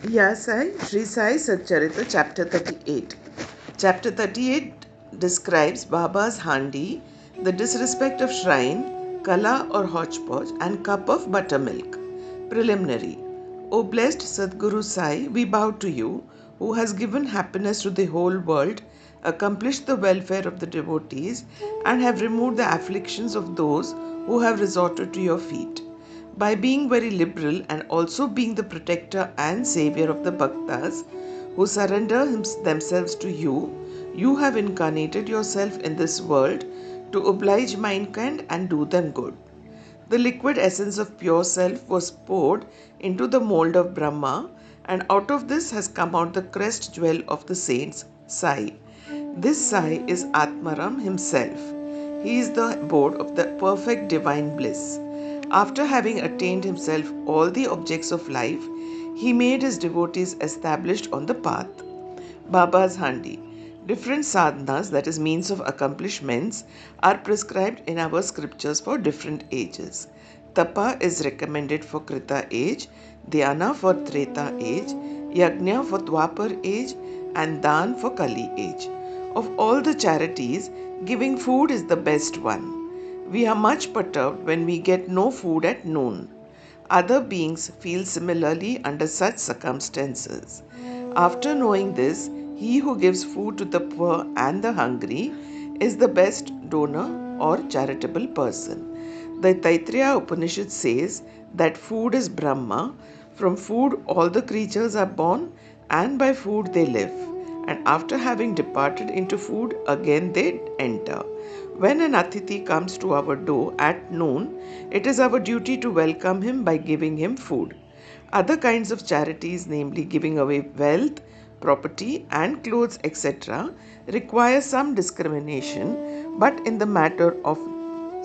Sai, Shri Sai, Satcharitra, Chapter 38. Chapter 38 describes Baba's handi, the disrespect of shrine, kala or hodgepodge, and cup of buttermilk. Preliminary. O blessed Sadguru Sai, we bow to you, who has given happiness to the whole world, accomplished the welfare of the devotees, and have removed the afflictions of those who have resorted to your feet. By being very liberal and also being the protector and savior of the bhaktas who surrender themselves to you, you have incarnated yourself in this world to oblige mankind and do them good. The liquid essence of pure self was poured into the mold of Brahma, and out of this has come out the crest jewel of the saints, Sai. This Sai is Atmaram himself. He is the abode of the perfect divine bliss. After having attained himself all the objects of life, he made his devotees established on the path. Baba's Handi. Different sadhanas, that is, means of accomplishments, are prescribed in our scriptures for different ages. Tapa is recommended for Krita age, Dhyana for Treta age, Yajna for Dwapar age, and Dan for Kali age. Of all the charities, giving food is the best one. We are much perturbed when we get no food at noon. Other beings feel similarly under such circumstances. After knowing this, he who gives food to the poor and the hungry is the best donor or charitable person. The Taittiriya Upanishad says that food is Brahma. From food all the creatures are born, and by food they live. And after having departed into food, again they enter. When an Athithi comes to our door at noon, it is our duty to welcome him by giving him food. Other kinds of charities, namely giving away wealth, property, and clothes, etc., require some discrimination, but in the matter of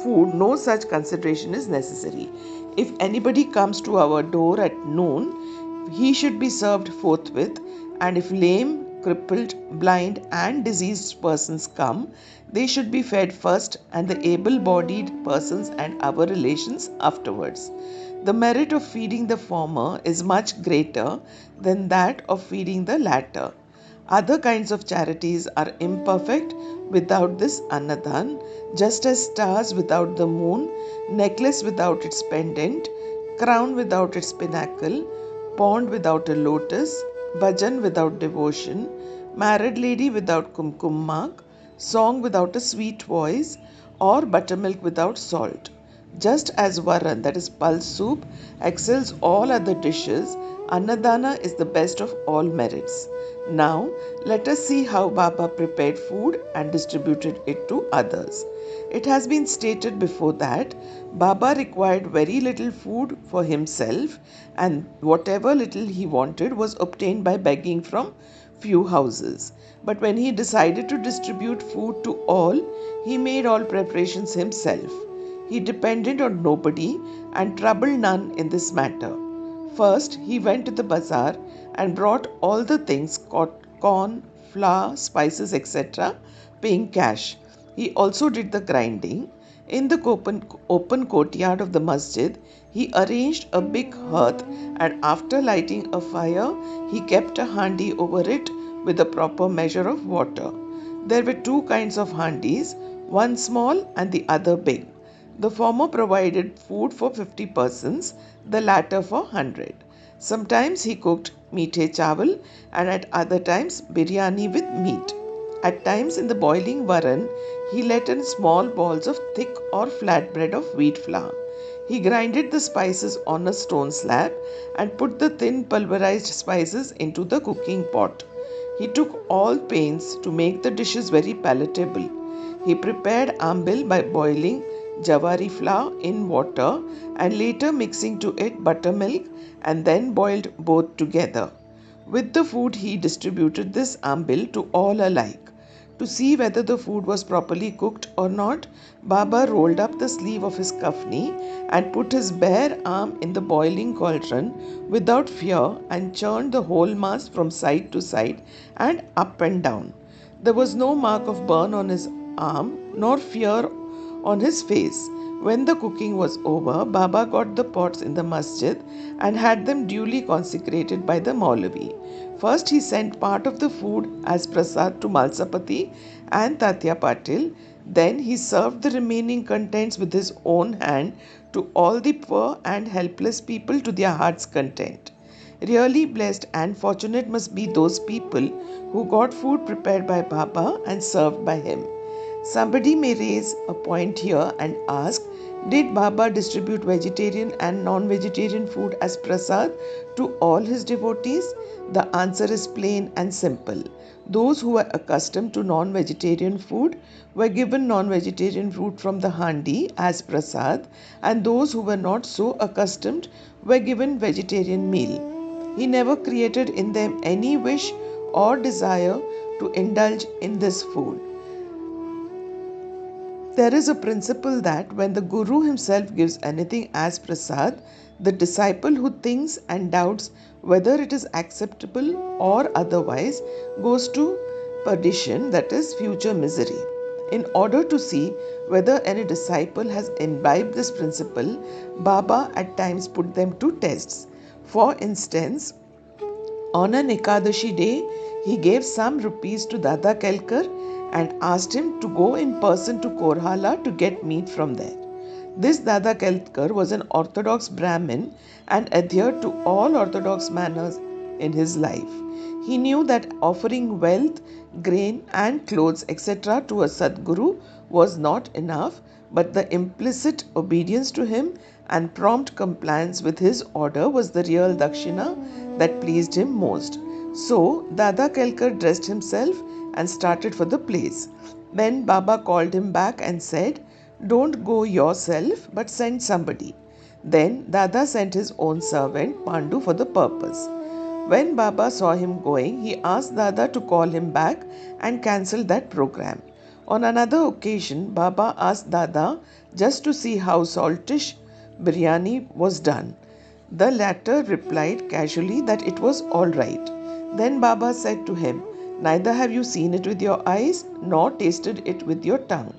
food, no such consideration is necessary. If anybody comes to our door at noon, he should be served forthwith, and if lame, crippled, blind, and diseased persons come, they should be fed first, and the able bodied persons and our relations afterwards. The merit of feeding the former is much greater than that of feeding the latter. Other kinds of charities are imperfect without this annadan, just as stars without the moon, necklace without its pendant, crown without its pinnacle, pond without a lotus, bhajan without devotion, married lady without kumkum mark, song without a sweet voice, or buttermilk without salt. Just as varan, that is pulse soup, excels all other dishes, annadana is the best of all merits. Now, let us see how Baba prepared food and distributed it to others. It has been stated before that Baba required very little food for himself, and whatever little he wanted was obtained by begging from few houses. But when he decided to distribute food to all, he made all preparations himself. He depended on nobody and troubled none in this matter. First, he went to the bazaar and brought all the things corn, flour, spices, etc., paying cash. He also did the grinding. In the open courtyard of the masjid, he arranged a big hearth, and after lighting a fire, he kept a handi over it with a proper measure of water. There were two kinds of handis, one small and the other big. The former provided food for 50 persons, the latter for 100. Sometimes he cooked meethe chawal, and at other times biryani with meat. At times in the boiling varan, he let in small balls of thick or flat bread of wheat flour. He grinded the spices on a stone slab and put the thin pulverized spices into the cooking pot. He took all pains to make the dishes very palatable. He prepared ambil by boiling jawari flour in water and later mixing to it buttermilk, and then boiled both together. With the food he distributed this ambil to all alike. To see whether the food was properly cooked or not, Baba rolled up the sleeve of his kafni and put his bare arm in the boiling cauldron without fear and churned the whole mass from side to side and up and down. There was no mark of burn on his arm nor fear on his face. When the cooking was over, Baba got the pots in the masjid and had them duly consecrated by the Maulavi. First, he sent part of the food as prasad to Malsapati and Tatya Patil. Then, he served the remaining contents with his own hand to all the poor and helpless people to their heart's content. Really blessed and fortunate must be those people who got food prepared by Baba and served by him. Somebody may raise a point here and ask, did Baba distribute vegetarian and non-vegetarian food as prasad to all his devotees? The answer is plain and simple. Those who were accustomed to non-vegetarian food were given non-vegetarian food from the handi as prasad, and those who were not so accustomed were given vegetarian meal. He never created in them any wish or desire to indulge in this food. There is a principle that when the Guru himself gives anything as prasad, the disciple who thinks and doubts whether it is acceptable or otherwise goes to perdition, that is, future misery. In order to see whether any disciple has imbibed this principle, Baba at times put them to tests. For instance, on an Ekadashi day, he gave some rupees to Dada Kelkar and asked him to go in person to Korhala to get meat from there. This Dada Kelkar was an orthodox Brahmin and adhered to all orthodox manners in his life. He knew that offering wealth, grain and clothes etc. to a Sadguru was not enough, but the implicit obedience to him and prompt compliance with his order was the real dakshina that pleased him most. So, Dada Kelkar dressed himself and started for the place. Then Baba called him back and said, "Don't go yourself, but send somebody." Then Dada sent his own servant, Pandu, for the purpose. When Baba saw him going, he asked Dada to call him back and cancel that program. On another occasion, Baba asked Dada just to see how saltish biryani was done. The latter replied casually that it was all right. Then Baba said to him, "Neither have you seen it with your eyes nor tasted it with your tongue.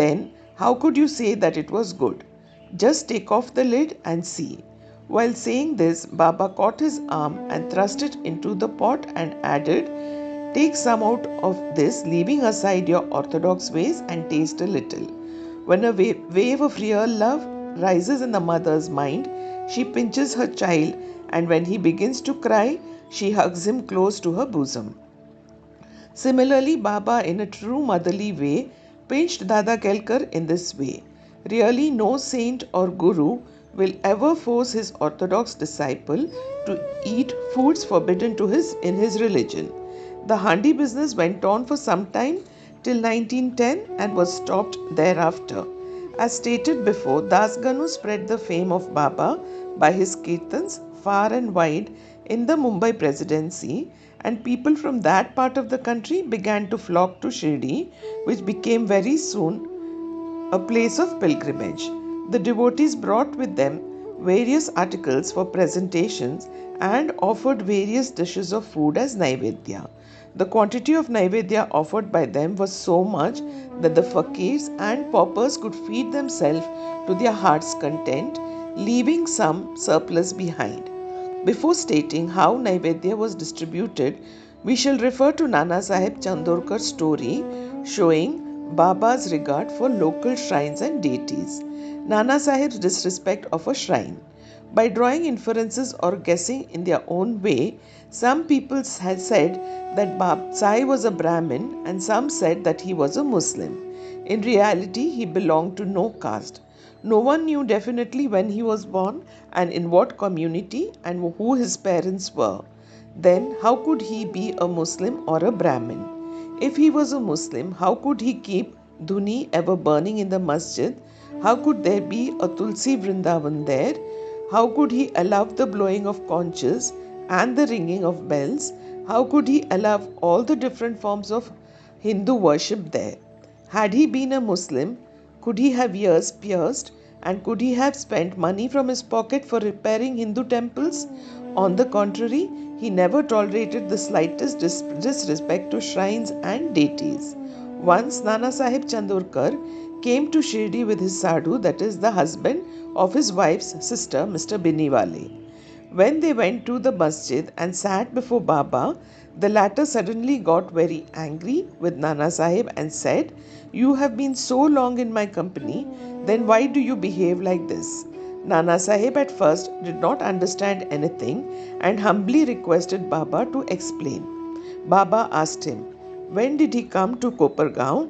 Then how could you say that it was good? Just take off the lid and see." While saying this, Baba caught his arm and thrust it into the pot and added, "Take some out of this, leaving aside your orthodox ways, and taste a little." When a wave of real love rises in the mother's mind, she pinches her child, and when he begins to cry, she hugs him close to her bosom. Similarly, Baba, in a true motherly way, pinched Dada Kelkar in this way. Really, no saint or guru will ever force his orthodox disciple to eat foods forbidden to in his religion. The handi business went on for some time till 1910 and was stopped thereafter. As stated before, Das Ganu spread the fame of Baba by his kirtans far and wide in the Mumbai Presidency, and people from that part of the country began to flock to Shirdi, which became very soon a place of pilgrimage. The devotees brought with them various articles for presentations and offered various dishes of food as Naivedya. The quantity of Naivedya offered by them was so much that the fakirs and paupers could feed themselves to their heart's content, leaving some surplus behind. Before stating how Naivedya was distributed, we shall refer to Nana Sahib Chandorkar's story showing Baba's regard for local shrines and deities. Nana Sahib's disrespect of a shrine. By drawing inferences or guessing in their own way, some people had said that Baba Sai was a Brahmin and some said that he was a Muslim. In reality, he belonged to no caste. No one knew definitely when he was born and in what community and who his parents were. Then, how could he be a Muslim or a Brahmin? If he was a Muslim, how could he keep dhuni ever burning in the masjid? How could there be a Tulsi Vrindavan there? How could he allow the blowing of conches and the ringing of bells? How could he allow all the different forms of Hindu worship there? Had he been a Muslim, could he have ears pierced and could he have spent money from his pocket for repairing Hindu temples? On the contrary, he never tolerated the slightest disrespect to shrines and deities. Once Nana Sahib Chandorkar came to Shirdi with his sadhu, that is the husband of his wife's sister, Mr. Biniwale. When they went to the masjid and sat before Baba, the latter suddenly got very angry with Nana Sahib and said, "You have been so long in my company, then why do you behave like this?" Nana Sahib at first did not understand anything and humbly requested Baba to explain. Baba asked him, when did he come to Kopargaon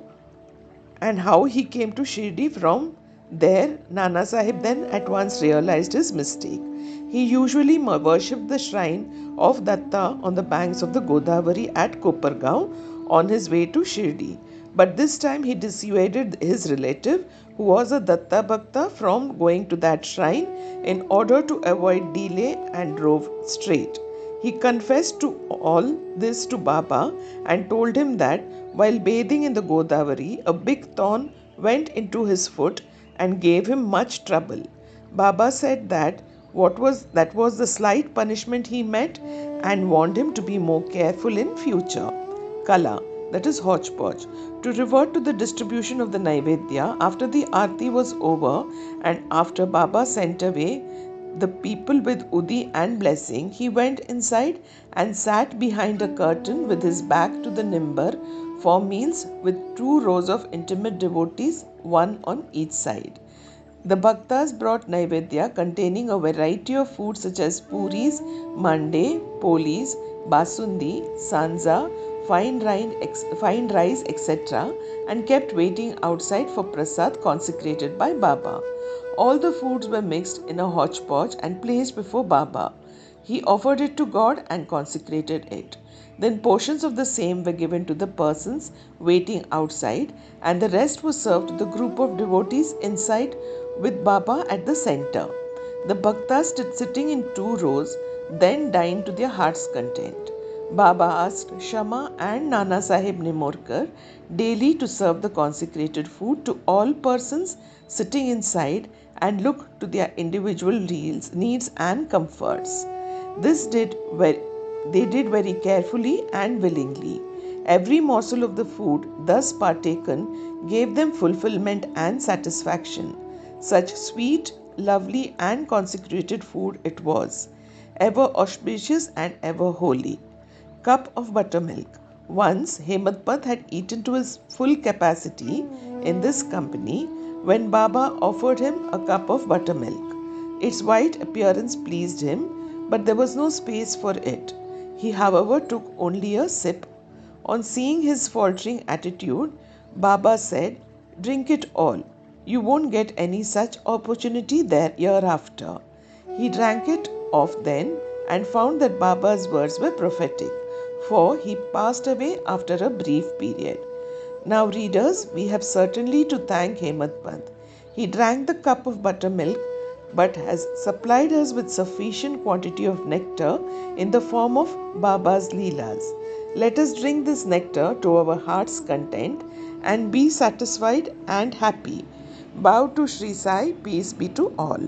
and how he came to Shirdi from there. Nana Sahib then at once realized his mistake. He usually worshipped the shrine of Datta on the banks of the Godavari at Kopargaon on his way to Shirdi. But this time he dissuaded his relative, who was a Datta Bhakta, from going to that shrine in order to avoid delay and drove straight. He confessed to all this to Baba and told him that while bathing in the Godavari, a big thorn went into his foot and gave him much trouble. Baba said that that was the slight punishment he met and warned him to be more careful in future. Kala, that is hodgepodge. To revert to the distribution of the Naivedya, after the Aarti was over and after Baba sent away the people with Udi and blessing, he went inside and sat behind a curtain with his back to the nimbar for meals with 2 rows of intimate devotees, one on each side. The Bhaktas brought Naivedya containing a variety of food such as puris, mande, polis, basundi, sanza, fine rice, etc., and kept waiting outside for prasad consecrated by Baba. All the foods were mixed in a hodgepodge and placed before Baba. He offered it to God and consecrated it. Then portions of the same were given to the persons waiting outside, and the rest was served to the group of devotees inside with Baba at the center. The Bhaktas stood sitting in 2 rows, then dined to their heart's content. Baba asked Shama and Nana Sahib Nimorkar daily to serve the consecrated food to all persons sitting inside and look to their individual needs and comforts. They did very carefully and willingly. Every morsel of the food thus partaken gave them fulfillment and satisfaction. Such sweet, lovely and consecrated food it was, ever auspicious and ever holy. Cup of buttermilk. Once Hemadpant had eaten to his full capacity in this company when Baba offered him a cup of buttermilk. Its white appearance pleased him, but there was no space for it. He, however, took only a sip. On seeing his faltering attitude, Baba said, "Drink it all. You won't get any such opportunity there hereafter." He drank it off then and found that Baba's words were prophetic, for he passed away after a brief period. Now, readers, we have certainly to thank Hemadpant. He drank the cup of buttermilk but has supplied us with sufficient quantity of nectar in the form of Baba's Leelas. Let us drink this nectar to our heart's content and be satisfied and happy. Bow to Shri Sai, peace be to all.